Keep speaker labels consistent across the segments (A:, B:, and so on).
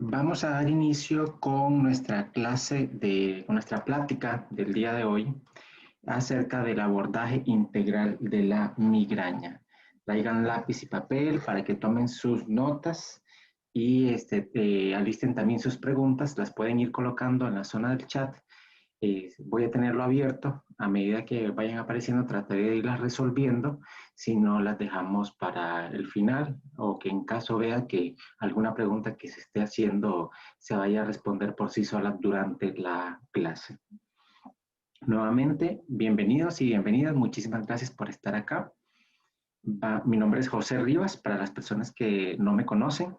A: Vamos a dar inicio con nuestra con nuestra plática del día de hoy acerca del abordaje integral de la migraña. Traigan lápiz y papel para que tomen sus notas y alisten también sus preguntas, las pueden ir colocando en la zona del chat. Voy a tenerlo abierto. A medida que vayan apareciendo, trataré de irlas resolviendo. Si no, las dejamos para el final o que en caso vea que alguna pregunta que se esté haciendo se vaya a responder por sí sola durante la clase. Nuevamente, bienvenidos y bienvenidas. Muchísimas gracias por estar acá. Mi nombre es José Rivas, para las personas que no me conocen,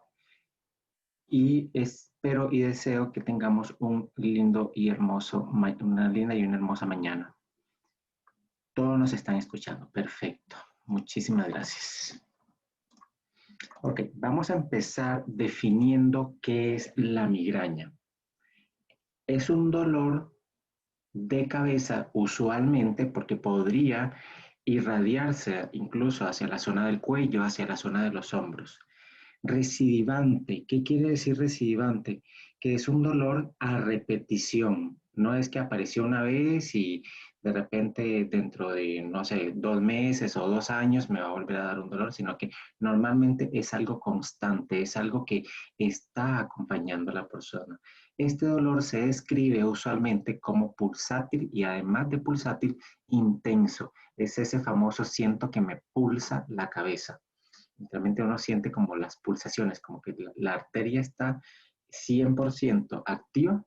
A: y espero y deseo que tengamos un lindo y hermoso, una linda y una hermosa mañana. Todos nos están escuchando. Perfecto. Muchísimas gracias. Ok, vamos a empezar definiendo qué es la migraña. Es un dolor de cabeza usualmente porque podría irradiarse incluso hacia la zona del cuello, hacia la zona de los hombros. Recidivante, ¿qué quiere decir recidivante? Que es un dolor a repetición. No es que apareció una vez y de repente dentro de, no sé, 2 meses o 2 años me va a volver a dar un dolor, sino que normalmente es algo constante, es algo que está acompañando a la persona. Este dolor se describe usualmente como pulsátil y además de pulsátil, intenso. Es ese famoso siento que me pulsa la cabeza. Realmente uno siente como las pulsaciones, como que la arteria está 100% activa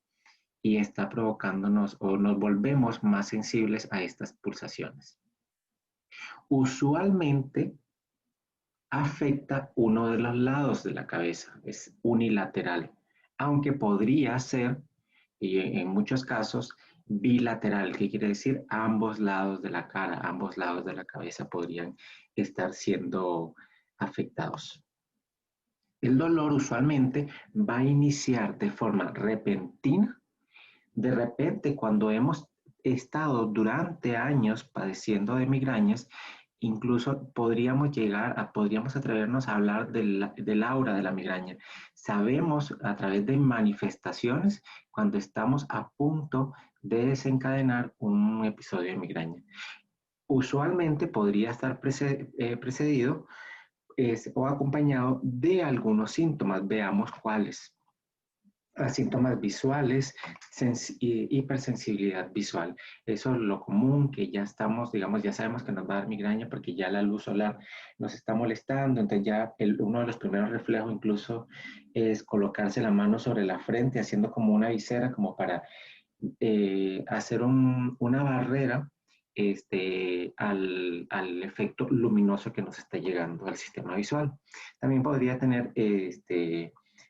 A: y está provocándonos o nos volvemos más sensibles a estas pulsaciones. Usualmente afecta uno de los lados de la cabeza, es unilateral, aunque podría ser, y en muchos casos, bilateral, que quiere decir ambos lados de la cara, ambos lados de la cabeza podrían estar siendo afectados. El dolor usualmente va a iniciar de forma repentina. De repente, cuando hemos estado durante años padeciendo de migrañas, incluso podríamos atrevernos a hablar del aura de la migraña. Sabemos a través de manifestaciones cuando estamos a punto de desencadenar un episodio de migraña. Usualmente podría estar precedido o acompañado de algunos síntomas. Veamos cuáles. Síntomas visuales, hipersensibilidad visual. Eso es lo común, que ya estamos, digamos, ya sabemos que nos va a dar migraña porque ya la luz solar nos está molestando. Entonces ya uno de los primeros reflejos incluso es colocarse la mano sobre la frente, haciendo como una visera, como para hacer una barrera al efecto luminoso que nos está llegando al sistema visual. También podría tener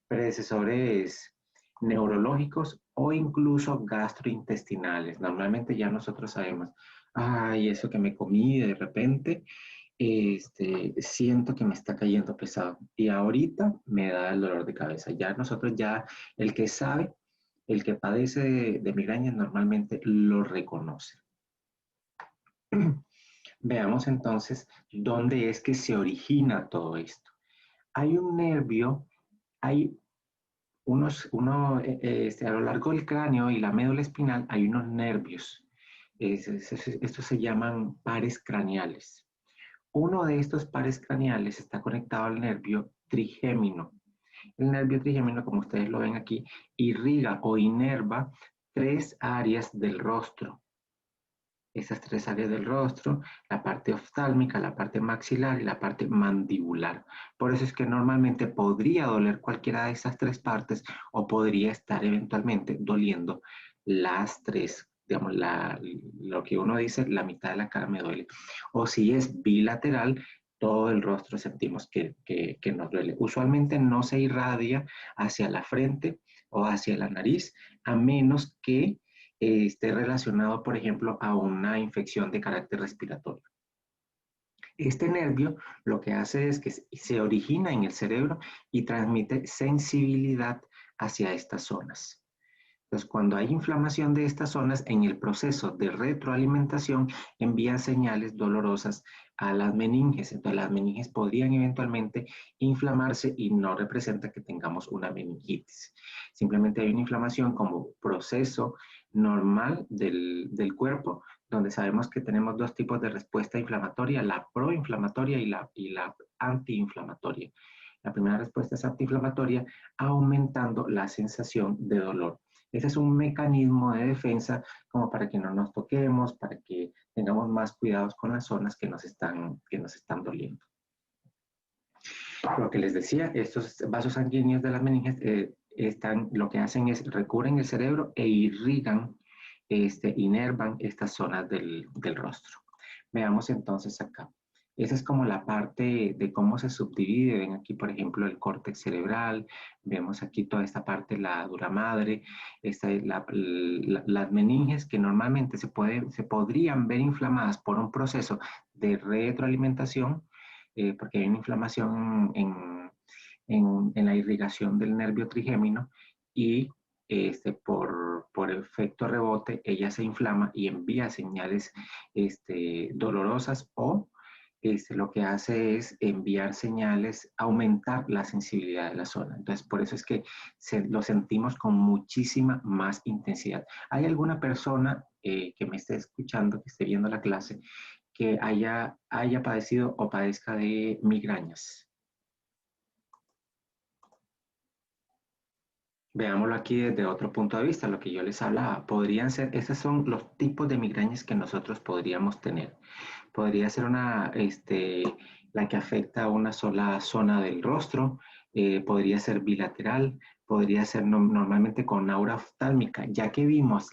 A: predecesores neurológicos o incluso gastrointestinales. Normalmente ya nosotros sabemos, ay, eso que me comí de repente, siento que me está cayendo pesado y ahorita me da el dolor de cabeza. Ya nosotros ya, el que sabe, el que padece de migrañas normalmente lo reconoce. Veamos entonces dónde es que se origina todo esto. Hay un nervio, hay a lo largo del cráneo y la médula espinal hay unos nervios. Estos se llaman pares craneales. Uno de estos pares craneales está conectado al nervio trigémino. El nervio trigémino, como ustedes lo ven aquí, irriga o inerva 3 áreas del rostro. Esas 3 áreas del rostro, la parte oftálmica, la parte maxilar y la parte mandibular. Por eso es que normalmente podría doler cualquiera de esas 3 partes o podría estar eventualmente doliendo las 3. Digamos, lo que uno dice, la mitad de la cara me duele. O si es bilateral, todo el rostro sentimos que nos duele. Usualmente no se irradia hacia la frente o hacia la nariz, a menos que esté relacionado, por ejemplo, a una infección de carácter respiratorio. Este nervio lo que hace es que se origina en el cerebro y transmite sensibilidad hacia estas zonas. Entonces, cuando hay inflamación de estas zonas, en el proceso de retroalimentación envían señales dolorosas a las meninges. Entonces las meninges podrían eventualmente inflamarse y no representa que tengamos una meningitis. Simplemente hay una inflamación como proceso normal del cuerpo, donde sabemos que tenemos dos tipos de respuesta inflamatoria, la proinflamatoria y la antiinflamatoria. La primera respuesta es antiinflamatoria, aumentando la sensación de dolor. Ese es un mecanismo de defensa como para que no nos toquemos, para que tengamos más cuidados con las zonas que nos están doliendo. Lo que les decía, estos vasos sanguíneos de las meninges lo que hacen es recubren el cerebro e irrigan, inervan estas zonas del rostro. Veamos entonces acá. Esa es como la parte de cómo se subdivide. Ven aquí, por ejemplo, el córtex cerebral. Vemos aquí toda esta parte, la dura madre. Las meninges que normalmente se podrían ver inflamadas por un proceso de retroalimentación, porque hay una inflamación en la irrigación del nervio trigémino y por efecto rebote ella se inflama y envía señales dolorosas o lo que hace es enviar señales, aumentar la sensibilidad de la zona. Entonces, por eso es que lo sentimos con muchísima más intensidad. ¿Hay alguna persona que me esté escuchando, que esté viendo la clase, que haya padecido o padezca de migrañas? Veámoslo aquí desde otro punto de vista, lo que yo les hablaba. Podrían ser, esos son los tipos de migrañas que nosotros podríamos tener. Podría ser la que afecta a una sola zona del rostro, podría ser bilateral, podría ser normalmente con aura oftálmica, ya que vimos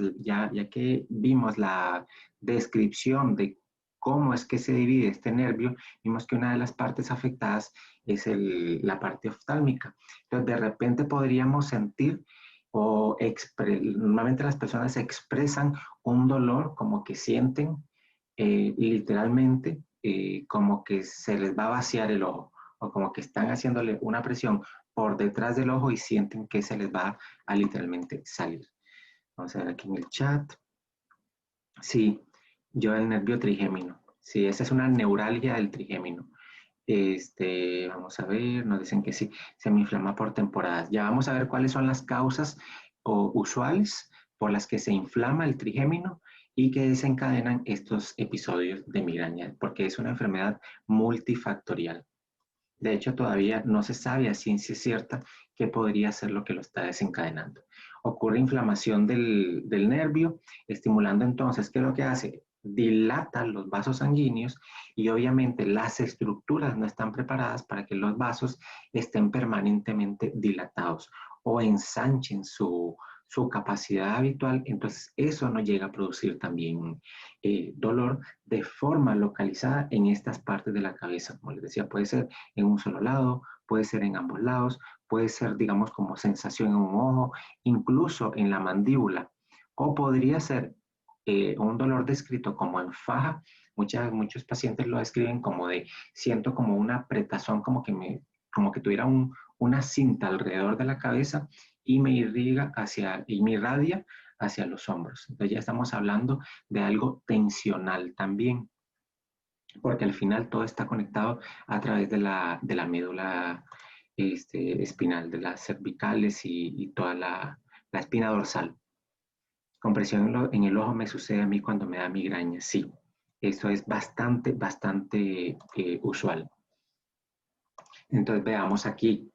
A: la descripción de cómo es que se divide este nervio, vimos que una de las partes afectadas es la parte oftálmica. Entonces, de repente podríamos sentir normalmente las personas expresan un dolor como que sienten literalmente como que se les va a vaciar el ojo o como que están haciéndole una presión por detrás del ojo y sienten que se les va a literalmente salir. Vamos a ver aquí en el chat. Sí, yo el nervio trigémino. Sí, esa es una neuralgia del trigémino. Vamos a ver, nos dicen que sí, se me inflama por temporadas. Ya vamos a ver cuáles son las causas usuales por las que se inflama el trigémino y que desencadenan estos episodios de migraña, porque es una enfermedad multifactorial. De hecho, todavía no se sabe a ciencia cierta qué podría ser lo que lo está desencadenando. Ocurre inflamación del nervio, estimulando entonces, ¿qué es lo que hace? Dilata los vasos sanguíneos y obviamente las estructuras no están preparadas para que los vasos estén permanentemente dilatados o ensanchen su capacidad habitual, entonces eso no llega a producir también dolor de forma localizada en estas partes de la cabeza. Como les decía, puede ser en un solo lado, puede ser en ambos lados, puede ser, digamos, como sensación en un ojo, incluso en la mandíbula, o podría ser un dolor descrito como en faja. Muchos pacientes lo describen como de, siento como una apretazón, como que tuviera una cinta alrededor de la cabeza y me irradia hacia los hombros. Entonces ya estamos hablando de algo tensional también, porque al final todo está conectado a través de la médula espinal, de las cervicales y toda la espina dorsal. Compresión en el ojo me sucede a mí cuando me da migraña, sí. Eso es bastante usual. Entonces veamos aquí.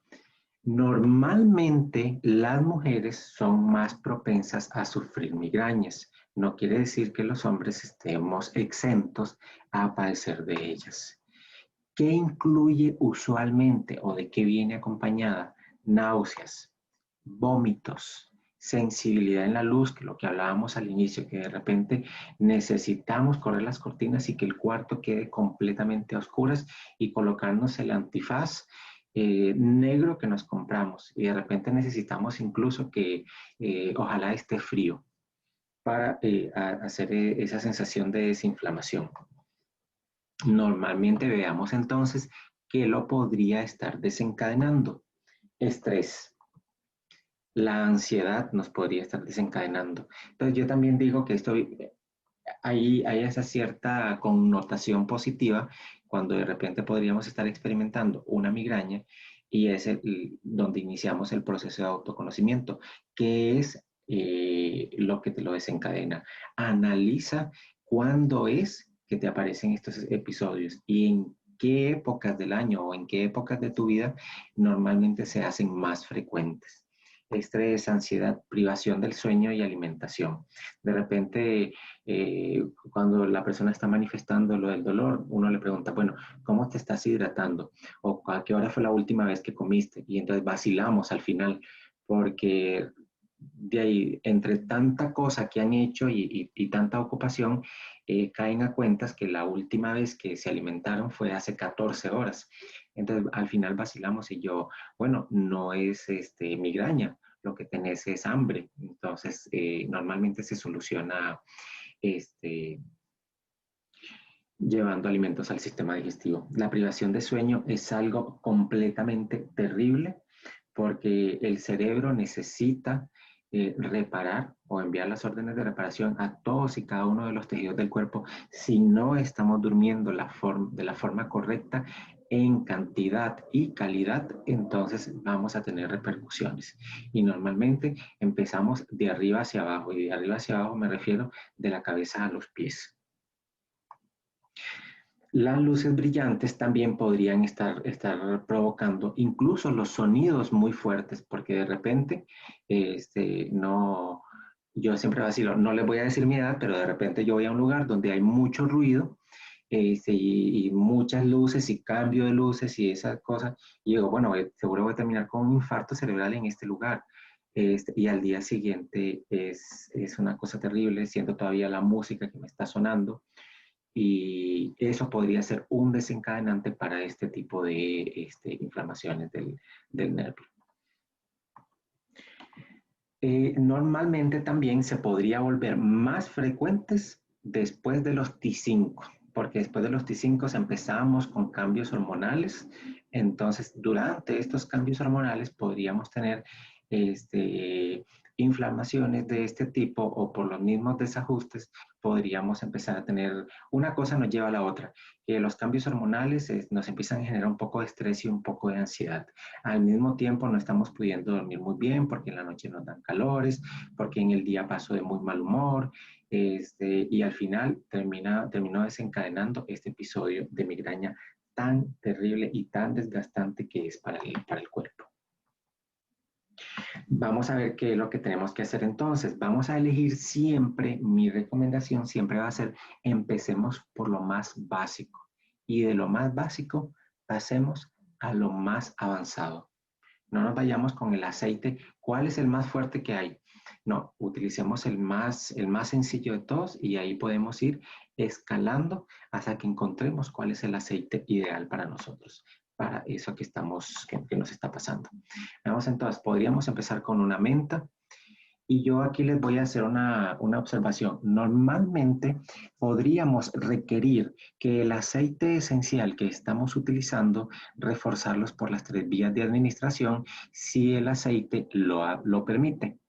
A: Normalmente las mujeres son más propensas a sufrir migrañas. No quiere decir que los hombres estemos exentos a padecer de ellas. ¿Qué incluye usualmente o de qué viene acompañada? Náuseas, vómitos, sensibilidad en la luz, que lo que hablábamos al inicio, que de repente necesitamos correr las cortinas y que el cuarto quede completamente a oscuras y colocarnos el antifaz negro que nos compramos y de repente necesitamos incluso que ojalá esté frío para hacer esa sensación de desinflamación. Normalmente veamos entonces qué lo podría estar desencadenando. Estrés. La ansiedad nos podría estar desencadenando. Entonces yo también digo que hay esa cierta connotación positiva cuando de repente podríamos estar experimentando una migraña y es donde iniciamos el proceso de autoconocimiento, que es lo que te lo desencadena. Analiza cuándo es que te aparecen estos episodios y en qué épocas del año o en qué épocas de tu vida normalmente se hacen más frecuentes. Estrés, ansiedad, privación del sueño y alimentación. De repente, cuando la persona está manifestando lo del dolor, uno le pregunta, bueno, ¿cómo te estás hidratando? ¿O a qué hora fue la última vez que comiste? Y entonces vacilamos al final, porque de ahí, entre tanta cosa que han hecho y tanta ocupación, caen a cuentas que la última vez que se alimentaron fue hace 14 horas. Entonces, al final vacilamos y yo, bueno, no es migraña, lo que tenés es hambre. Entonces, normalmente se soluciona este, llevando alimentos al sistema digestivo. La privación de sueño es algo completamente terrible porque el cerebro necesita reparar o enviar las órdenes de reparación a todos y cada uno de los tejidos del cuerpo. Si no estamos durmiendo de la forma correcta, en cantidad y calidad, entonces vamos a tener repercusiones. Y normalmente empezamos de arriba hacia abajo, y de arriba hacia abajo me refiero de la cabeza a los pies. Las luces brillantes también podrían estar provocando incluso los sonidos muy fuertes, porque de repente, no, yo siempre vacilo, no les voy a decir mi edad, pero de repente yo voy a un lugar donde hay mucho ruido y muchas luces y cambio de luces y esas cosas, y digo, bueno, seguro voy a terminar con un infarto cerebral en este lugar. Y al día siguiente es una cosa terrible, siento todavía la música que me está sonando y eso podría ser un desencadenante para este tipo de inflamaciones del nervio. Normalmente también se podría volver más frecuentes después de los T5, porque después de los T5 empezamos con cambios hormonales, entonces durante estos cambios hormonales podríamos tener inflamaciones de este tipo o por los mismos desajustes podríamos empezar a tener, una cosa nos lleva a la otra, que los cambios hormonales nos empiezan a generar un poco de estrés y un poco de ansiedad. Al mismo tiempo no estamos pudiendo dormir muy bien porque en la noche nos dan calores, porque en el día paso de muy mal humor, y al final terminó desencadenando este episodio de migraña tan terrible y tan desgastante que es para el cuerpo. Vamos a ver qué es lo que tenemos que hacer entonces. Vamos a elegir siempre, mi recomendación siempre va a ser, empecemos por lo más básico. Y de lo más básico, pasemos a lo más avanzado. No nos vayamos con el aceite. ¿Cuál es el más fuerte que hay? No, utilicemos el más sencillo de todos y ahí podemos ir escalando hasta que encontremos cuál es el aceite ideal para nosotros, para eso que nos está pasando. Vamos entonces, podríamos empezar con una menta. Y yo aquí les voy a hacer una observación. Normalmente podríamos requerir que el aceite esencial que estamos utilizando, reforzarlos por las 3 vías de administración si el aceite lo permite.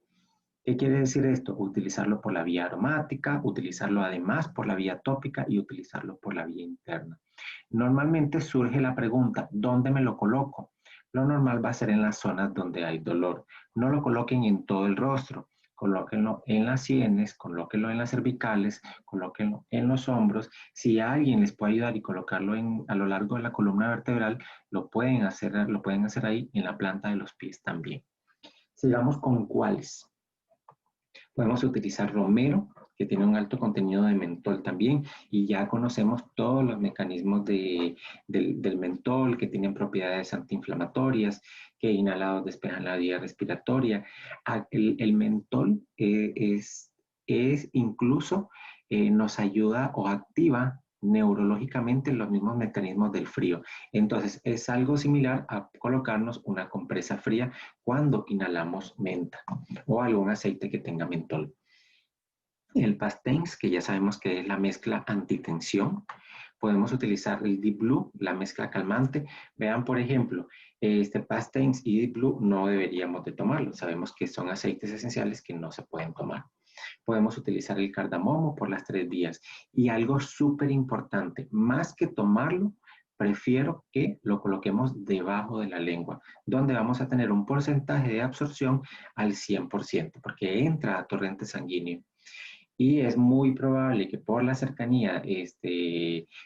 A: ¿Qué quiere decir esto? Utilizarlo por la vía aromática, utilizarlo además por la vía tópica y utilizarlo por la vía interna. Normalmente surge la pregunta, ¿dónde me lo coloco? Lo normal va a ser en las zonas donde hay dolor. No lo coloquen en todo el rostro. Colóquenlo en las sienes, colóquenlo en las cervicales, colóquenlo en los hombros. Si alguien les puede ayudar y colocarlo a lo largo de la columna vertebral, lo pueden hacer ahí en la planta de los pies también. Sigamos con cuáles. Podemos utilizar romero, que tiene un alto contenido de mentol también, y ya conocemos todos los mecanismos del mentol, que tienen propiedades antiinflamatorias, que inhalados despejan la vía respiratoria. El mentol es incluso, nos ayuda o activa neurológicamente los mismos mecanismos del frío. Entonces, es algo similar a colocarnos una compresa fría cuando inhalamos menta o algún aceite que tenga mentol. El Pastens, que ya sabemos que es la mezcla antitensión. Podemos utilizar el Deep Blue, la mezcla calmante. Vean, por ejemplo, este Pastens y Deep Blue no deberíamos de tomarlo. Sabemos que son aceites esenciales que no se pueden tomar. Podemos utilizar el cardamomo por las 3 vías. Y algo súper importante, más que tomarlo, prefiero que lo coloquemos debajo de la lengua, donde vamos a tener un porcentaje de absorción al 100%, porque entra a torrente sanguíneo. Y es muy probable que por la cercanía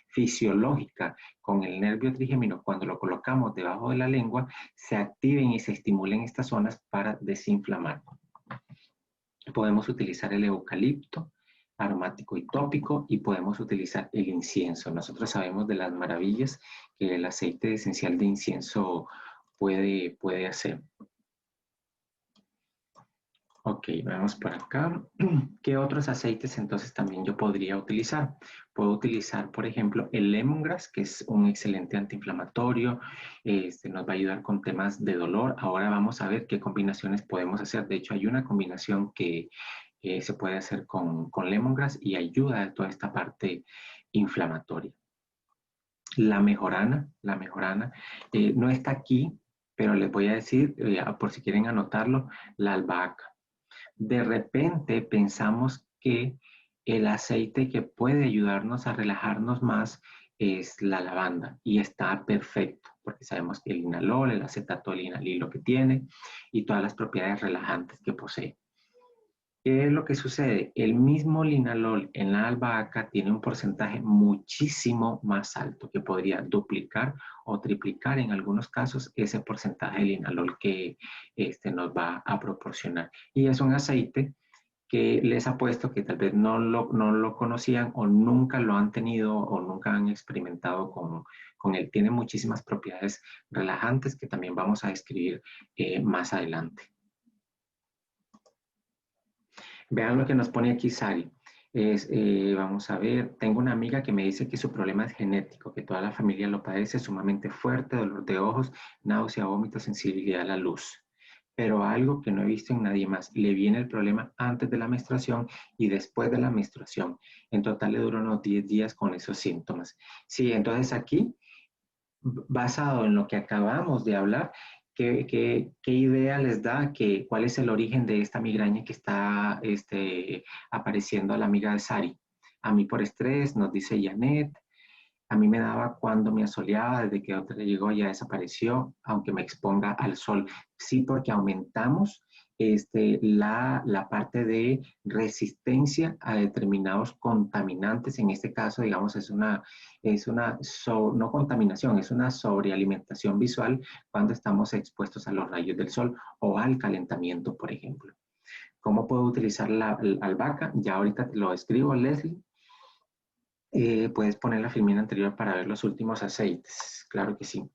A: fisiológica con el nervio trigémino, cuando lo colocamos debajo de la lengua, se activen y se estimulen estas zonas para desinflamar. Podemos utilizar el eucalipto, aromático y tópico, y podemos utilizar el incienso. Nosotros sabemos de las maravillas que el aceite esencial de incienso puede hacer. Ok, vamos por acá. ¿Qué otros aceites entonces también yo podría utilizar? Puedo utilizar, por ejemplo, el lemongrass, que es un excelente antiinflamatorio. Nos va a ayudar con temas de dolor. Ahora vamos a ver qué combinaciones podemos hacer. De hecho, hay una combinación que se puede hacer con lemongrass y ayuda a toda esta parte inflamatoria. La mejorana, no está aquí, pero les voy a decir, por si quieren anotarlo, la albahaca. De repente pensamos que el aceite que puede ayudarnos a relajarnos más es la lavanda y está perfecto porque sabemos que el linalol, el acetato del linalilo que tiene y todas las propiedades relajantes que posee. ¿Qué es lo que sucede? El mismo linalol en la albahaca tiene un porcentaje muchísimo más alto que podría duplicar o triplicar en algunos casos ese porcentaje de linalol que nos va a proporcionar. Y es un aceite que les apuesto que tal vez no lo conocían o nunca lo han tenido o nunca han experimentado con él. Tiene muchísimas propiedades relajantes que también vamos a describir más adelante. Vean lo que nos pone aquí Sari. Vamos a ver, tengo una amiga que me dice que su problema es genético, que toda la familia lo padece, sumamente fuerte, dolor de ojos, náusea, vómito, sensibilidad a la luz. Pero algo que no he visto en nadie más, le viene el problema antes de la menstruación y después de la menstruación. En total le duró unos 10 días con esos síntomas. Sí, entonces aquí, basado en lo que acabamos de hablar, ¿qué idea les da? ¿Cuál es el origen de esta migraña que está apareciendo a la amiga de Sari? A mí por estrés, nos dice Janet. A mí me daba cuando me asoleaba, desde que otra llegó ya desapareció, aunque me exponga al sol. Sí, porque aumentamos la parte de resistencia a determinados contaminantes. En este caso, digamos, no contaminación, es una sobrealimentación visual cuando estamos expuestos a los rayos del sol o al calentamiento, por ejemplo. ¿Cómo puedo utilizar la albahaca? Ya ahorita te lo escribo, Leslie. Puedes poner la filmina anterior para ver los últimos aceites. Claro que sí.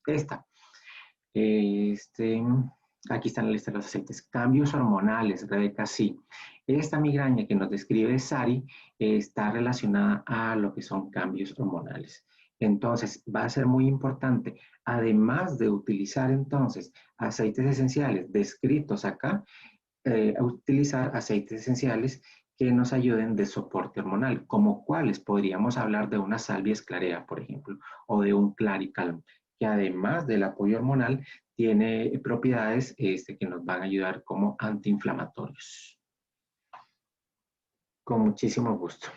A: Aquí está la lista de los aceites. Cambios hormonales, Rebeca, sí. Esta migraña que nos describe Sari está relacionada a lo que son cambios hormonales. Entonces, va a ser muy importante, además de utilizar entonces aceites esenciales descritos acá, utilizar aceites esenciales que nos ayuden de soporte hormonal, como cuáles podríamos hablar de una salvia esclarea, por ejemplo, o de un claricalm, que además del apoyo hormonal tiene propiedades que nos van a ayudar como antiinflamatorios. Con muchísimo gusto.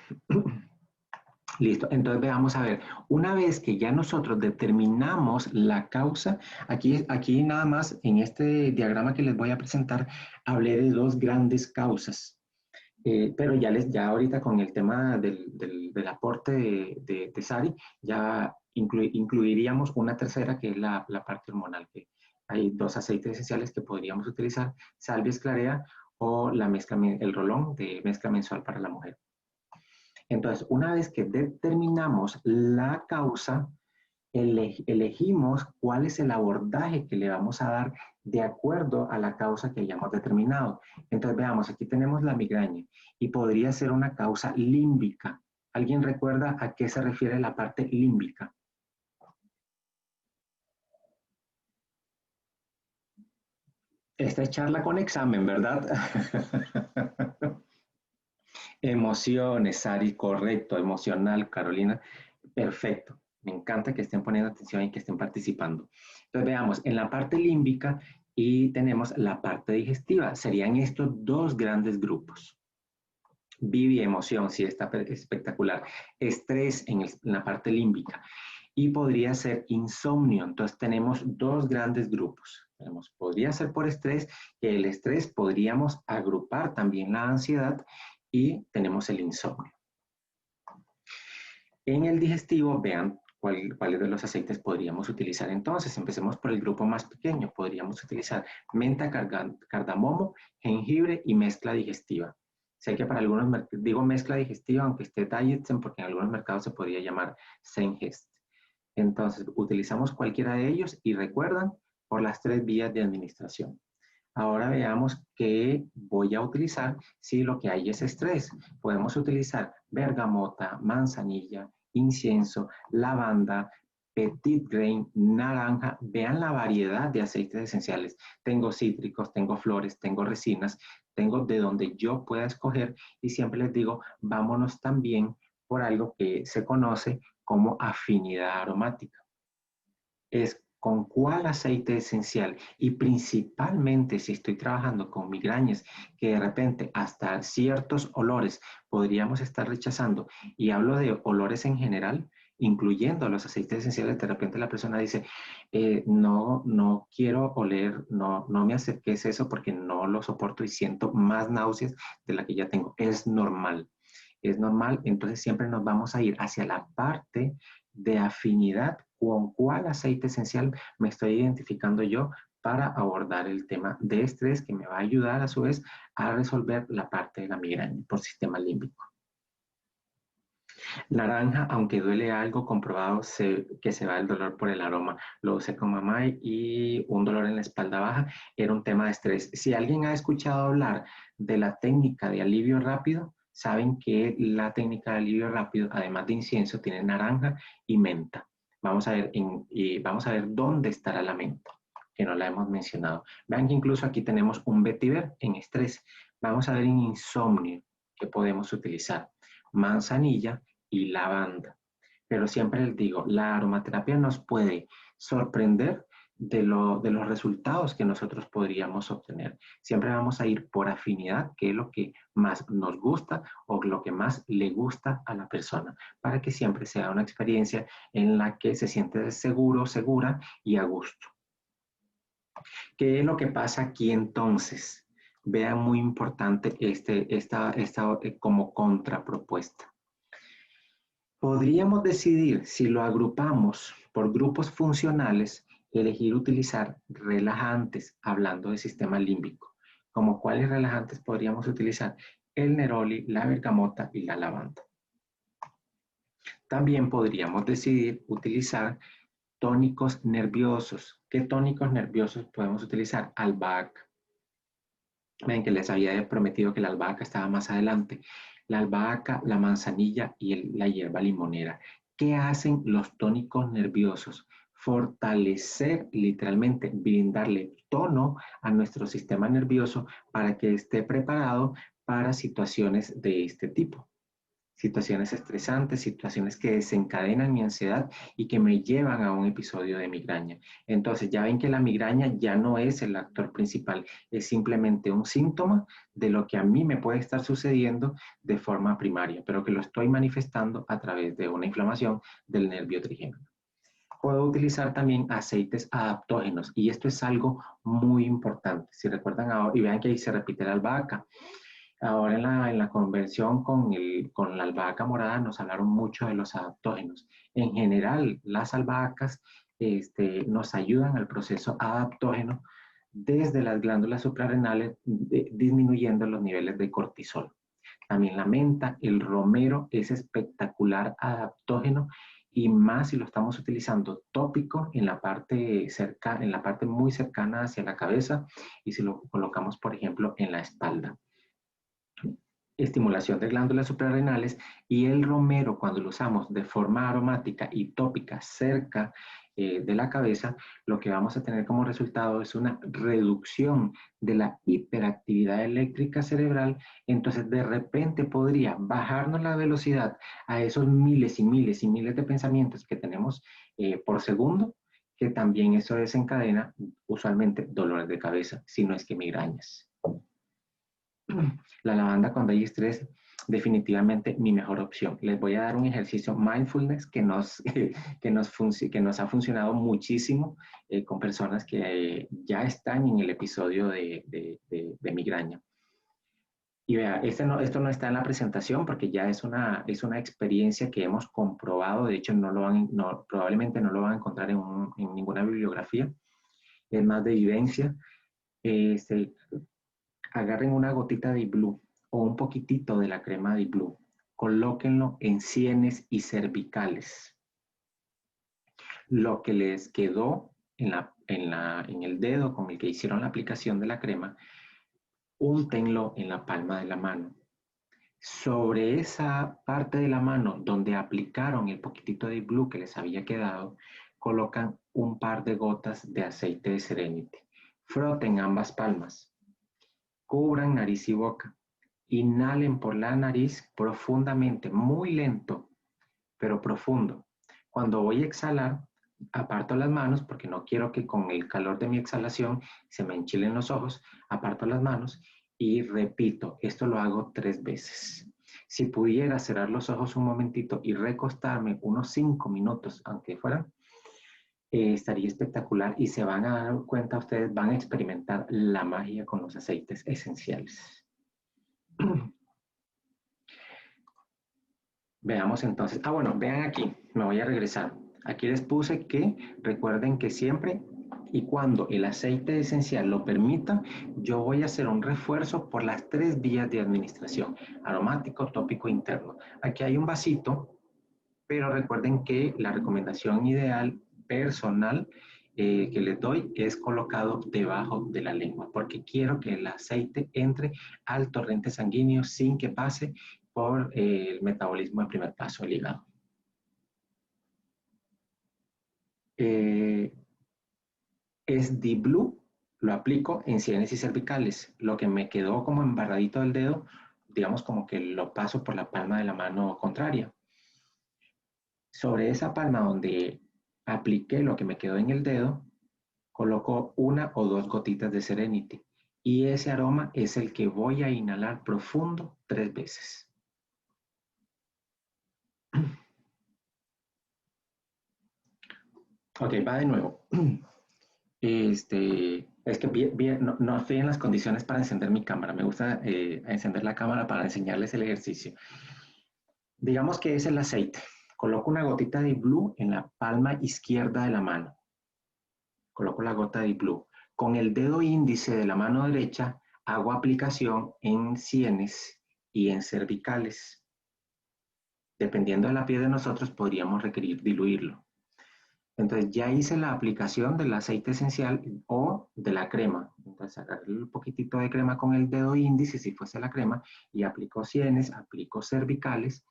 A: Listo, entonces veamos a ver, una vez que ya nosotros determinamos la causa, aquí nada más en este diagrama que les voy a presentar, hablé de dos grandes causas, pero ya ahorita con el tema del aporte de Sari, ya incluiríamos una tercera que es la parte hormonal, que hay dos aceites esenciales que podríamos utilizar, salvia esclarea o el rolón de mezcla mensual para la mujer. Entonces, una vez que determinamos la causa, elegimos cuál es el abordaje que le vamos a dar de acuerdo a la causa que hayamos determinado. Entonces, veamos, aquí tenemos la migraña y podría ser una causa límbica. ¿Alguien recuerda a qué se refiere la parte límbica? Esta es charla con examen, ¿verdad? Emociones, Ari, correcto, emocional, Carolina, perfecto. Me encanta que estén poniendo atención y que estén participando. Entonces veamos, en la parte límbica y tenemos la parte digestiva. Serían estos dos grandes grupos. Vivi, emoción, sí, está espectacular. Estrés en la parte límbica. Y podría ser insomnio. Entonces tenemos dos grandes grupos. Podría ser por estrés, que el estrés podríamos agrupar también la ansiedad y tenemos el insomnio. En el digestivo, vean cuáles de los aceites podríamos utilizar entonces. Empecemos por el grupo más pequeño. Podríamos utilizar menta, cardamomo, jengibre y mezcla digestiva. Sé que para algunos, digo mezcla digestiva, aunque esté Dietzen, porque en algunos mercados se podría llamar Zengest. Entonces, utilizamos cualquiera de ellos y recuerdan por las 3 vías de administración. Ahora veamos qué voy a utilizar si lo que hay es estrés. Podemos utilizar bergamota, manzanilla, incienso, lavanda, petit grain, naranja. Vean la variedad de aceites esenciales. Tengo cítricos, tengo flores, tengo resinas, tengo de donde yo pueda escoger y siempre les digo, vámonos también por algo que se conoce como afinidad aromática. Es con cuál aceite esencial y principalmente si estoy trabajando con migrañas que de repente hasta ciertos olores podríamos estar rechazando y hablo de olores en general incluyendo los aceites esenciales. De repente la persona dice no quiero oler, no me acerques eso porque no lo soporto y siento más náuseas de la que ya tengo. Es normal, entonces siempre nos vamos a ir hacia la parte de afinidad con cuál aceite esencial me estoy identificando yo para abordar el tema de estrés que me va a ayudar a su vez a resolver la parte de la migraña por sistema límbico. Naranja, aunque duele algo, comprobado que se va el dolor por el aroma. Lo usé con mamá y un dolor en la espalda baja era un tema de estrés. Si alguien ha escuchado hablar de la técnica de alivio rápido, saben que la técnica de alivio rápido, además de incienso, tiene naranja y menta. Vamos a ver dónde estará la menta, que no la hemos mencionado. Vean que incluso aquí tenemos un vetiver en estrés. Vamos a ver en insomnio que podemos utilizar. Manzanilla y lavanda. Pero siempre les digo, la aromaterapia nos puede sorprender de los resultados que nosotros podríamos obtener. Siempre vamos a ir por afinidad, que es lo que más nos gusta o lo que más le gusta a la persona, para que siempre sea una experiencia en la que se siente seguro, segura y a gusto. ¿Qué es lo que pasa aquí entonces? Vean muy importante esta como contrapropuesta. Podríamos decidir si lo agrupamos por grupos funcionales, elegir utilizar relajantes, hablando de sistema límbico. ¿Como cuáles relajantes podríamos utilizar? El neroli, la bergamota y la lavanda. También podríamos decidir utilizar tónicos nerviosos. ¿Qué tónicos nerviosos podemos utilizar? Albahaca. Ven que les había prometido que la albahaca estaba más adelante. La albahaca, la manzanilla y la hierba limonera. ¿Qué hacen los tónicos nerviosos? Fortalecer, literalmente, brindarle tono a nuestro sistema nervioso para que esté preparado para situaciones de este tipo. Situaciones estresantes, situaciones que desencadenan mi ansiedad y que me llevan a un episodio de migraña. Entonces ya ven que la migraña ya no es el actor principal, es simplemente un síntoma de lo que a mí me puede estar sucediendo de forma primaria, pero que lo estoy manifestando a través de una inflamación del nervio trigémino. Puedo utilizar también aceites adaptógenos y esto es algo muy importante. Si recuerdan ahora, y vean que ahí se repite la albahaca. Ahora en la conversión con la albahaca morada nos hablaron mucho de los adaptógenos. En general, las albahacas nos ayudan al proceso adaptógeno desde las glándulas suprarrenales, disminuyendo los niveles de cortisol. También la menta, el romero es espectacular adaptógeno y más si lo estamos utilizando tópico en la parte muy cercana hacia la cabeza y si lo colocamos, por ejemplo, en la espalda. Estimulación de glándulas suprarrenales y el romero cuando lo usamos de forma aromática y tópica cerca de la cabeza, lo que vamos a tener como resultado es una reducción de la hiperactividad eléctrica cerebral. Entonces de repente podría bajarnos la velocidad a esos miles y miles y miles de pensamientos que tenemos por segundo, que también eso desencadena usualmente dolores de cabeza, si no es que migrañas. La lavanda cuando hay estrés definitivamente mi mejor opción. Les voy a dar un ejercicio mindfulness que nos ha funcionado muchísimo con personas que ya están en el episodio de migraña. Y vea, esto no está en la presentación porque ya es una experiencia que hemos comprobado. De hecho, probablemente no lo van a encontrar en ninguna bibliografía. Es más de vivencia. Este, Agarren una gotita de Blue o un poquitito de la crema de Blue. Colóquenlo en sienes y cervicales. Lo que les quedó en el dedo con el que hicieron la aplicación de la crema, úntenlo en la palma de la mano. Sobre esa parte de la mano donde aplicaron el poquitito de Blue que les había quedado, colocan un par de gotas de aceite de Serenity. Froten ambas palmas. Cubran nariz y boca. Inhalen por la nariz profundamente, muy lento, pero profundo. Cuando voy a exhalar, aparto las manos porque no quiero que con el calor de mi exhalación se me enchilen los ojos. Aparto las manos y repito, esto lo hago 3 veces. Si pudiera cerrar los ojos un momentito y recostarme unos 5 minutos, aunque fueran, estaría espectacular y se van a dar cuenta, ustedes van a experimentar la magia con los aceites esenciales. Veamos entonces. Bueno, vean aquí, me voy a regresar. Aquí les puse que recuerden que siempre y cuando el aceite esencial lo permita, yo voy a hacer un refuerzo por las 3 vías de administración, aromático, tópico, interno. Aquí hay un vasito, pero recuerden que la recomendación ideal personal que les doy es colocado debajo de la lengua, porque quiero que el aceite entre al torrente sanguíneo sin que pase por el metabolismo de primer paso, el hígado. Es Deep Blue, lo aplico en sienes y cervicales. Lo que me quedó como embarradito del dedo, digamos como que lo paso por la palma de la mano contraria. Sobre esa palma donde apliqué lo que me quedó en el dedo, coloco 1 o 2 gotitas de Serenity. Y ese aroma es el que voy a inhalar profundo 3 veces. Ok, va de nuevo. Es que no estoy en las condiciones para encender mi cámara. Me gusta encender la cámara para enseñarles el ejercicio. Digamos que es el aceite. Coloco una gotita de Blue en la palma izquierda de la mano. Coloco la gota de Blue. Con el dedo índice de la mano derecha hago aplicación en sienes y en cervicales. Dependiendo de la piel de nosotros, podríamos requerir diluirlo. Entonces ya hice la aplicación del aceite esencial o de la crema. Entonces agarré un poquitito de crema con el dedo índice, si fuese la crema, y aplico sienes, aplico cervicales.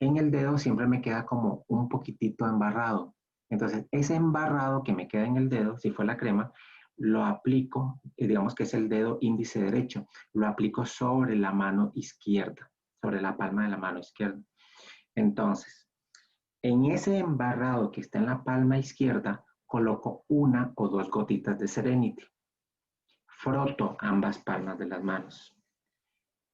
A: En el dedo siempre me queda como un poquitito embarrado. Entonces ese embarrado que me queda en el dedo, si fue la crema, lo aplico, digamos que es el dedo índice derecho, lo aplico sobre la mano izquierda, sobre la palma de la mano izquierda. Entonces, en ese embarrado que está en la palma izquierda, coloco 1 o 2 gotitas de Serenity. Froto ambas palmas de las manos.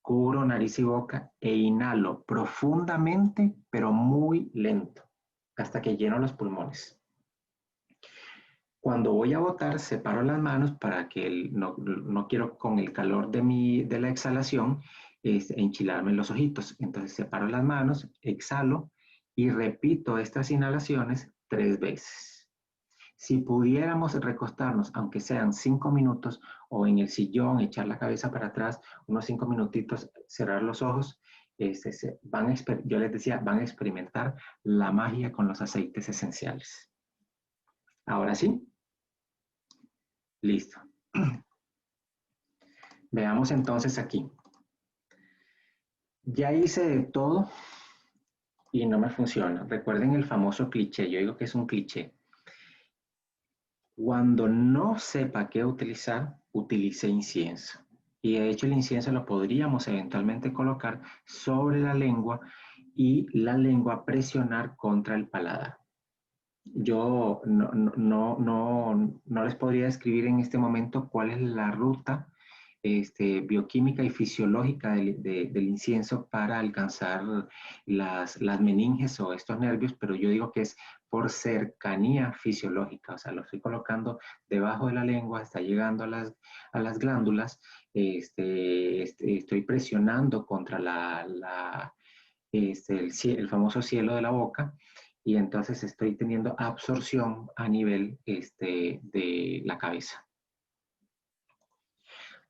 A: Cubro nariz y boca e inhalo profundamente, pero muy lento, hasta que lleno los pulmones. Cuando voy a botar, separo las manos para que no quiero con el calor de la exhalación enchilarme los ojitos. Entonces separo las manos, exhalo y repito estas inhalaciones 3 veces. Si pudiéramos recostarnos, aunque sean 5 minutos, o en el sillón, echar la cabeza para atrás, unos 5 minutitos, cerrar los ojos, yo les decía, van a experimentar la magia con los aceites esenciales. Ahora sí, listo. Veamos entonces aquí. Ya hice de todo y no me funciona. Recuerden el famoso cliché, yo digo que es un cliché. Cuando no sepa qué utilizar, utilice incienso. Y de hecho el incienso lo podríamos eventualmente colocar sobre la lengua y la lengua presionar contra el paladar. Yo no les podría describir en este momento cuál es la ruta bioquímica y fisiológica del incienso para alcanzar las meninges o estos nervios, pero yo digo que es por cercanía fisiológica, o sea, lo estoy colocando debajo de la lengua, está llegando a las glándulas, estoy presionando contra el famoso cielo de la boca, y entonces estoy teniendo absorción a nivel de la cabeza.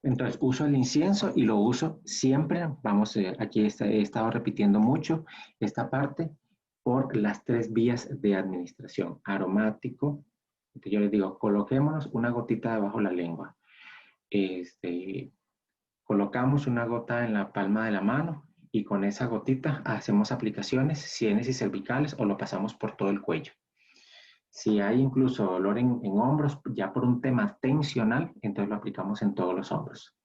A: Entonces uso el incienso y lo uso siempre, vamos, aquí he estado repitiendo mucho esta parte, por las 3 vías de administración. Aromático, entonces yo les digo, coloquémonos una gotita debajo de la lengua. Colocamos una gota en la palma de la mano y con esa gotita hacemos aplicaciones, sienes y cervicales, o lo pasamos por todo el cuello. Si hay incluso dolor en hombros, ya por un tema tensional, entonces lo aplicamos en todos los hombros.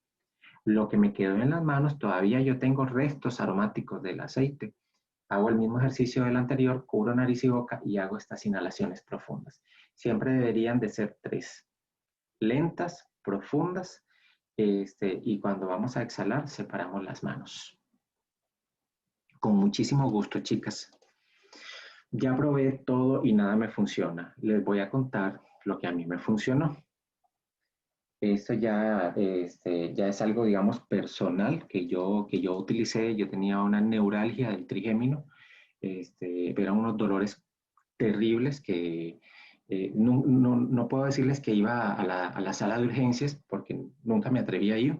A: Lo que me quedó en las manos, todavía yo tengo restos aromáticos del aceite. Hago el mismo ejercicio del anterior, cubro nariz y boca y hago estas inhalaciones profundas. Siempre deberían de ser 3. Lentas, profundas, y cuando vamos a exhalar, separamos las manos. Con muchísimo gusto, chicas. Ya probé todo y nada me funciona. Les voy a contar lo que a mí me funcionó. Esto ya es algo, digamos, personal que yo utilicé. Yo tenía una neuralgia del trigémino. Eran unos dolores terribles que no puedo decirles que iba a la sala de urgencias porque nunca me atrevía a ir.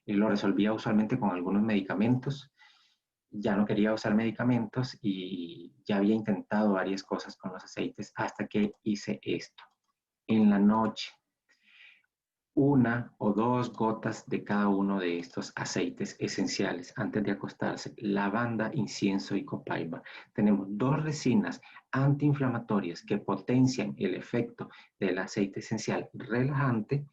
A: Lo resolvía usualmente con algunos medicamentos. Ya no quería usar medicamentos y ya había intentado varias cosas con los aceites hasta que hice esto. En la noche, 1 o 2 gotas de cada uno de estos aceites esenciales antes de acostarse: lavanda, incienso y copaiba. Tenemos 2 resinas antiinflamatorias que potencian el efecto del aceite esencial relajante.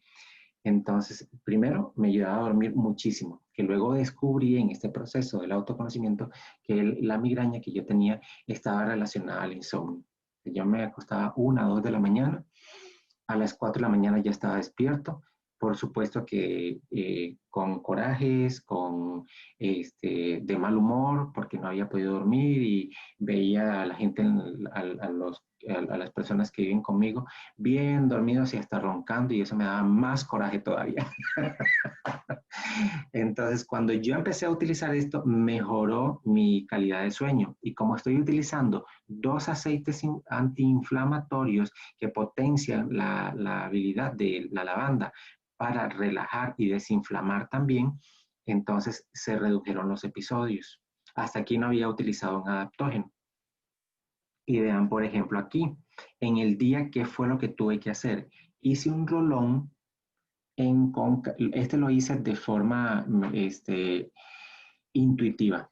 A: Entonces, primero me ayudaba a dormir muchísimo, que luego descubrí en este proceso del autoconocimiento que la migraña que yo tenía estaba relacionada al insomnio. Yo me acostaba 1 o 2 de la mañana, a las 4 de la mañana ya estaba despierto, por supuesto que con corajes, de mal humor, porque no había podido dormir y veía a la gente, a las personas que viven conmigo, bien dormidos y hasta roncando, y eso me daba más coraje todavía. Entonces, cuando yo empecé a utilizar esto, mejoró mi calidad de sueño. Y como estoy utilizando 2 aceites antiinflamatorios que potencian la habilidad de la lavanda para relajar y desinflamar también, entonces se redujeron los episodios. Hasta aquí no había utilizado un adaptógeno. Y vean, por ejemplo, aquí, en el día, ¿qué fue lo que tuve que hacer? Hice un rolón lo hice de forma intuitiva.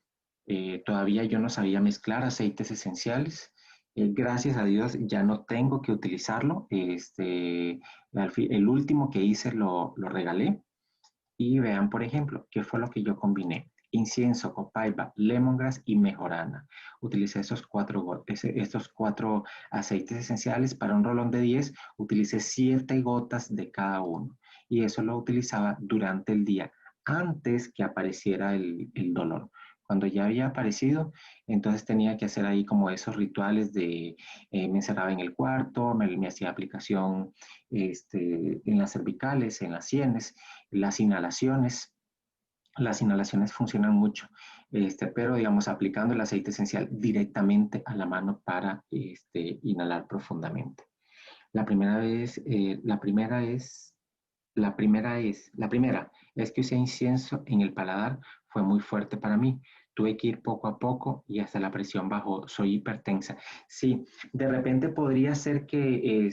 A: Todavía yo no sabía mezclar aceites esenciales. Gracias a Dios ya no tengo que utilizarlo. El último que hice lo regalé. Y vean, por ejemplo, qué fue lo que yo combiné: incienso, copaiba, lemongrass y mejorana. Utilicé estos 4 aceites esenciales para un rolón de 10. Utilicé 7 gotas de cada uno. Y eso lo utilizaba durante el día, antes que apareciera el dolor. Cuando ya había aparecido, entonces tenía que hacer ahí como esos rituales me encerraba en el cuarto, me hacía aplicación en las cervicales, en las sienes, las inhalaciones. Las inhalaciones funcionan mucho, pero digamos aplicando el aceite esencial directamente a la mano para inhalar profundamente. La primera es que usé incienso en el paladar, fue muy fuerte para mí. Tuve que ir poco a poco y hasta la presión bajó. Soy hipertensa. Sí, de repente podría ser que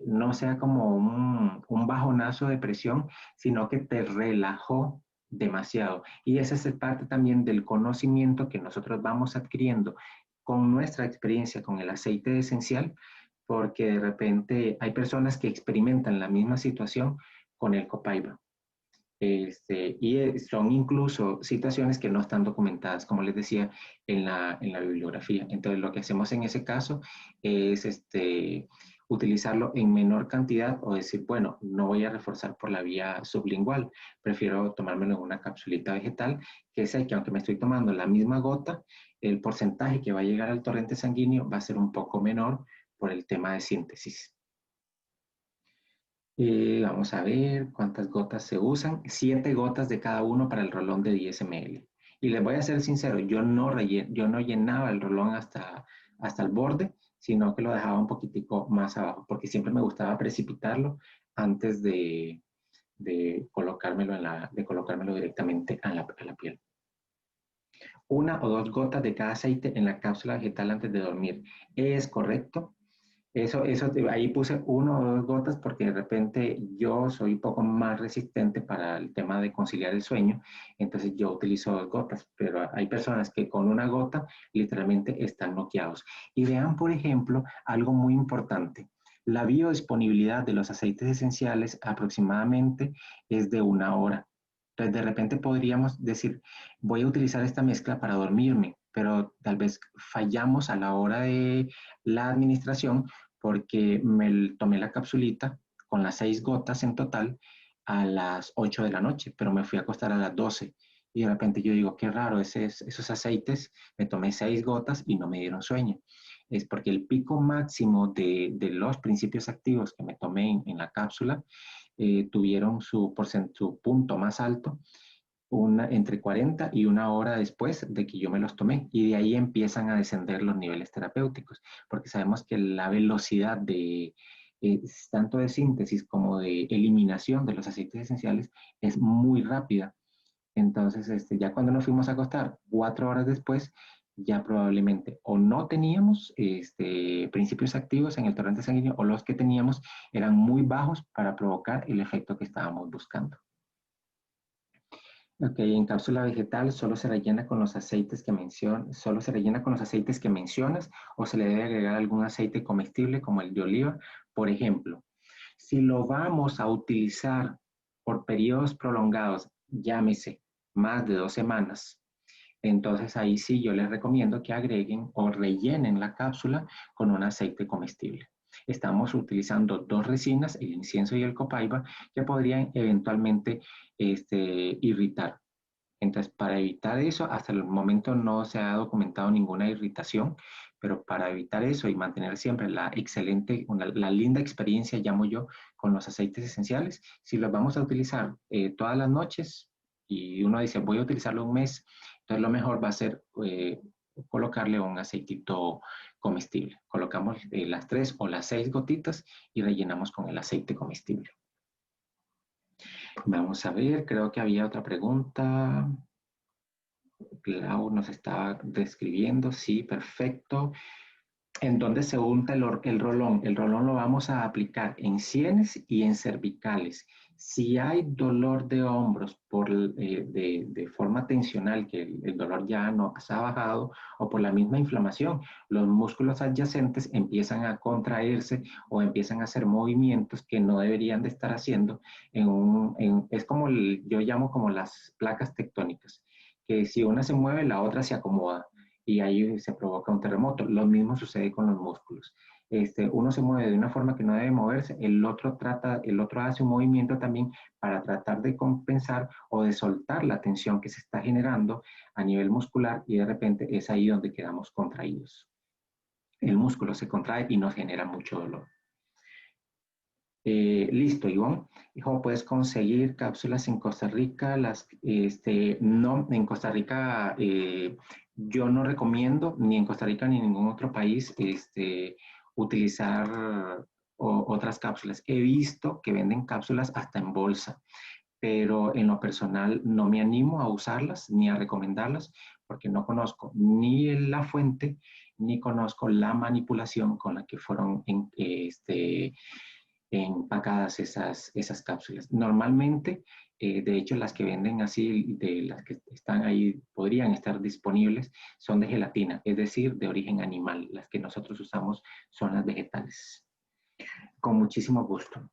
A: no sea como un bajonazo de presión, sino que te relajó demasiado. Y esa es parte también del conocimiento que nosotros vamos adquiriendo con nuestra experiencia con el aceite esencial, porque de repente hay personas que experimentan la misma situación con el copaiba. Y son incluso situaciones que no están documentadas, como les decía, en la bibliografía. Entonces, lo que hacemos en ese caso es utilizarlo en menor cantidad o decir, bueno, no voy a reforzar por la vía sublingual, prefiero tomármelo en una capsulita vegetal, que sé que aunque me estoy tomando la misma gota, el porcentaje que va a llegar al torrente sanguíneo va a ser un poco menor por el tema de síntesis. Vamos a ver cuántas gotas se usan. 7 gotas de cada uno para el rolón de 10 ml. Y les voy a ser sincero, yo no llenaba el rolón hasta el borde, sino que lo dejaba un poquitico más abajo, porque siempre me gustaba precipitarlo antes de colocármelo directamente a la piel. 1 o 2 gotas de cada aceite en la cápsula vegetal antes de dormir. ¿Es correcto? Ahí puse 1 o 2 gotas porque de repente yo soy un poco más resistente para el tema de conciliar el sueño, entonces yo utilizo 2 gotas, pero hay personas que con 1 gota literalmente están noqueados. Y vean, por ejemplo, algo muy importante. La biodisponibilidad de los aceites esenciales aproximadamente es de 1 hora. Entonces, de repente podríamos decir, voy a utilizar esta mezcla para dormirme, pero tal vez fallamos a la hora de la administración porque me tomé la capsulita con las 6 gotas en total a las 8 de la noche, pero me fui a acostar a las 12. Y de repente yo digo, qué raro, esos aceites, me tomé 6 gotas y no me dieron sueño. Es porque el pico máximo de los principios activos que me tomé en la cápsula tuvieron su punto más alto entre 40 y 1 hora después de que yo me los tomé. Y de ahí empiezan a descender los niveles terapéuticos, porque sabemos que la velocidad tanto de síntesis como de eliminación de los aceites esenciales es muy rápida. Entonces, ya cuando nos fuimos a acostar 4 horas después, ya probablemente o no teníamos principios activos en el torrente sanguíneo o los que teníamos eran muy bajos para provocar el efecto que estábamos buscando. Ok, en cápsula vegetal solo se rellena con los aceites solo se rellena con los aceites que mencionas o se le debe agregar algún aceite comestible como el de oliva. Por ejemplo, si lo vamos a utilizar por periodos prolongados, llámese más de 2 semanas, entonces ahí sí yo les recomiendo que agreguen o rellenen la cápsula con un aceite comestible. Estamos utilizando 2 resinas, el incienso y el copaiba, que podrían eventualmente irritar. Entonces, para evitar eso, hasta el momento no se ha documentado ninguna irritación, pero para evitar eso y mantener siempre la linda experiencia, llamo yo, con los aceites esenciales, si los vamos a utilizar todas las noches y uno dice, voy a utilizarlo un mes, entonces lo mejor va a ser colocarle un aceitito comestible. Colocamos las 3 o las 6 gotitas y rellenamos con el aceite comestible. Vamos a ver, creo que había otra pregunta. Clau nos está describiendo, sí, perfecto. ¿En dónde se unta el rolón? El rolón lo vamos a aplicar en sienes y en cervicales. Si hay dolor de hombros de forma tensional, que el dolor ya no se ha bajado, o por la misma inflamación, los músculos adyacentes empiezan a contraerse o empiezan a hacer movimientos que no deberían de estar haciendo. Es como yo llamo como las placas tectónicas, que si una se mueve, la otra se acomoda y ahí se provoca un terremoto. Lo mismo sucede con los músculos. Uno se mueve de una forma que no debe moverse, el otro hace un movimiento también para tratar de compensar o de soltar la tensión que se está generando a nivel muscular y de repente es ahí donde quedamos contraídos. El músculo se contrae y nos genera mucho dolor. Listo, Ivonne. Hijo, puedes conseguir cápsulas en Costa Rica. No, en Costa Rica yo no recomiendo, ni en Costa Rica ni en ningún otro país, utilizar otras cápsulas. He visto que venden cápsulas hasta en bolsa, pero en lo personal no me animo a usarlas ni a recomendarlas porque no conozco ni la fuente, ni conozco la manipulación con la que fueron empacadas esas cápsulas. Normalmente, de hecho, las que venden así, de las que están ahí, podrían estar disponibles, son de gelatina, es decir, de origen animal. Las que nosotros usamos son las vegetales. Con muchísimo gusto.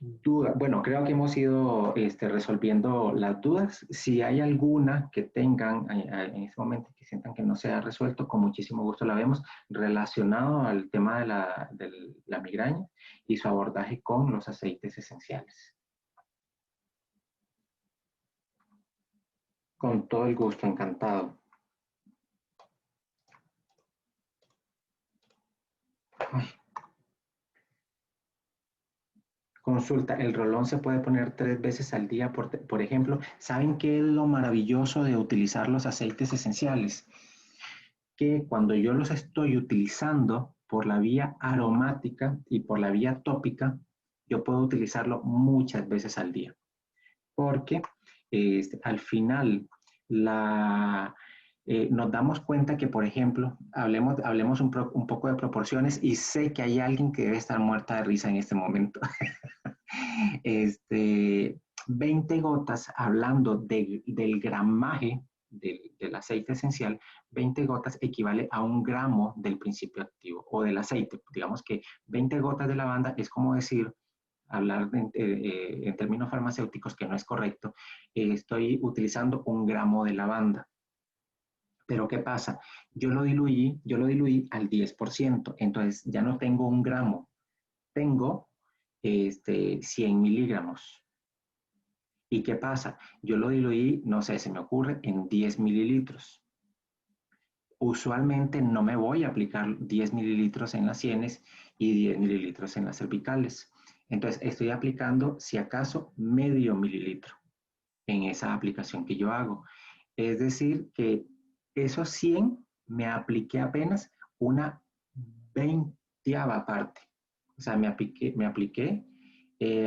A: Duda. Bueno, creo que hemos ido resolviendo las dudas. Si hay alguna que tengan en este momento que sientan que no se ha resuelto, con muchísimo gusto la vemos relacionado al tema de la migraña y su abordaje con los aceites esenciales. Con todo el gusto, encantado. Ay, consulta, el rolón se puede poner 3 veces al día, por ejemplo. ¿Saben qué es lo maravilloso de utilizar los aceites esenciales? Que cuando yo los estoy utilizando por la vía aromática y por la vía tópica, yo puedo utilizarlo muchas veces al día. Porque al final nos damos cuenta que, por ejemplo, hablemos un poco de proporciones y sé que hay alguien que debe estar muerta de risa en este momento. este, 20 gotas, hablando del gramaje del aceite esencial, 20 gotas equivale a 1 gramo del principio activo o del aceite. Digamos que 20 gotas de lavanda es como decir, hablar en términos farmacéuticos que no es correcto, estoy utilizando 1 gramo de lavanda. Pero ¿qué pasa? Yo lo diluí al 10%, entonces ya no tengo 1 gramo, tengo 100 miligramos. ¿Y qué pasa? Yo lo diluí, no sé, se me ocurre, en 10 mililitros. Usualmente no me voy a aplicar 10 mililitros en las sienes y 10 mililitros en las cervicales. Entonces, estoy aplicando, si acaso, medio mililitro en esa aplicación que yo hago. Es decir, que esos 100 me apliqué apenas una 20ª parte. O sea, me apliqué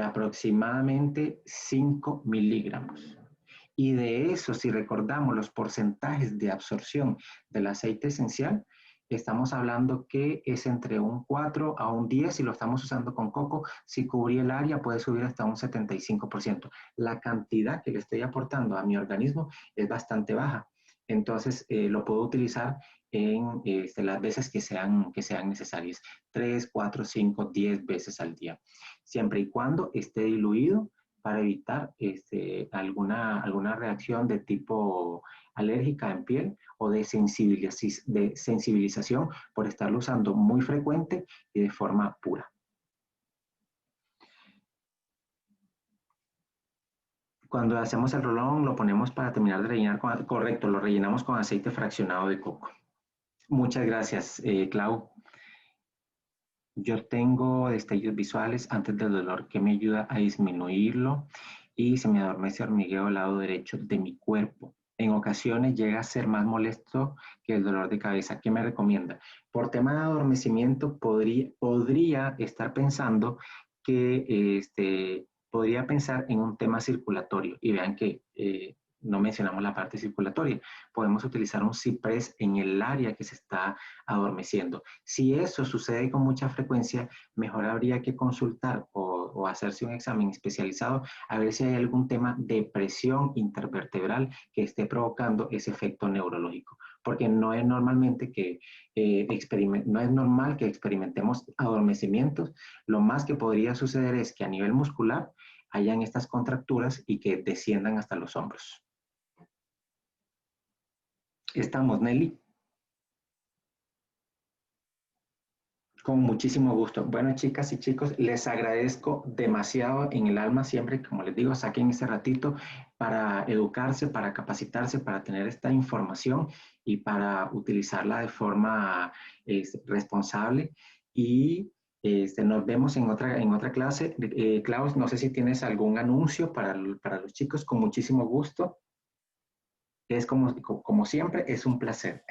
A: aproximadamente 5 miligramos. Y de eso, si recordamos los porcentajes de absorción del aceite esencial, estamos hablando que es entre un 4 a un 10, si lo estamos usando con coco, si cubrí el área puede subir hasta un 75%. La cantidad que le estoy aportando a mi organismo es bastante baja. Entonces, lo puedo utilizar en las veces que sean necesarias, 3, 4, 5, 10 veces al día, siempre y cuando esté diluido para evitar alguna reacción de tipo alérgica en piel o de sensibilización por estarlo usando muy frecuente y de forma pura. Cuando hacemos el rolón, lo ponemos para terminar de rellenar, correcto, lo rellenamos con aceite fraccionado de coco. Muchas gracias, Clau. Yo tengo destellos visuales antes del dolor que me ayuda a disminuirlo y se me adormece hormigueo al lado derecho de mi cuerpo. En ocasiones llega a ser más molesto que el dolor de cabeza. ¿Qué me recomienda? Por tema de adormecimiento podría estar pensando que podría pensar en un tema circulatorio. Y vean que no mencionamos la parte circulatoria. Podemos utilizar un ciprés en el área que se está adormeciendo. Si eso sucede con mucha frecuencia, mejor habría que consultar o hacerse un examen especializado a ver si hay algún tema de presión intervertebral que esté provocando ese efecto neurológico, porque no es no es normal que experimentemos adormecimientos. Lo más que podría suceder es que a nivel muscular hayan estas contracturas y que desciendan hasta los hombros. ¿Estamos, Nelly? Con muchísimo gusto. Bueno, chicas y chicos, les agradezco demasiado en el alma siempre, como les digo, saquen ese ratito para educarse, para capacitarse, para tener esta información y para utilizarla de forma responsable. Y nos vemos en otra clase. Klaus, no sé si tienes algún anuncio para los chicos, con muchísimo gusto. Es como siempre, es un placer.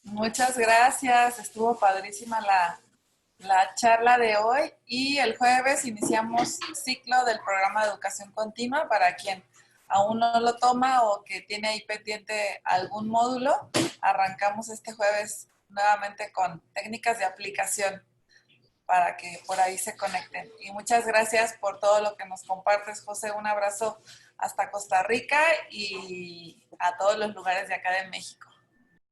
B: Muchas gracias, estuvo padrísima la charla de hoy y el jueves iniciamos ciclo del programa de educación continua para quien aún no lo toma o que tiene ahí pendiente algún módulo. Arrancamos este jueves nuevamente con técnicas de aplicación para que por ahí se conecten. Y muchas gracias por todo lo que nos compartes, José. Un abrazo hasta Costa Rica y a todos los lugares de acá de México.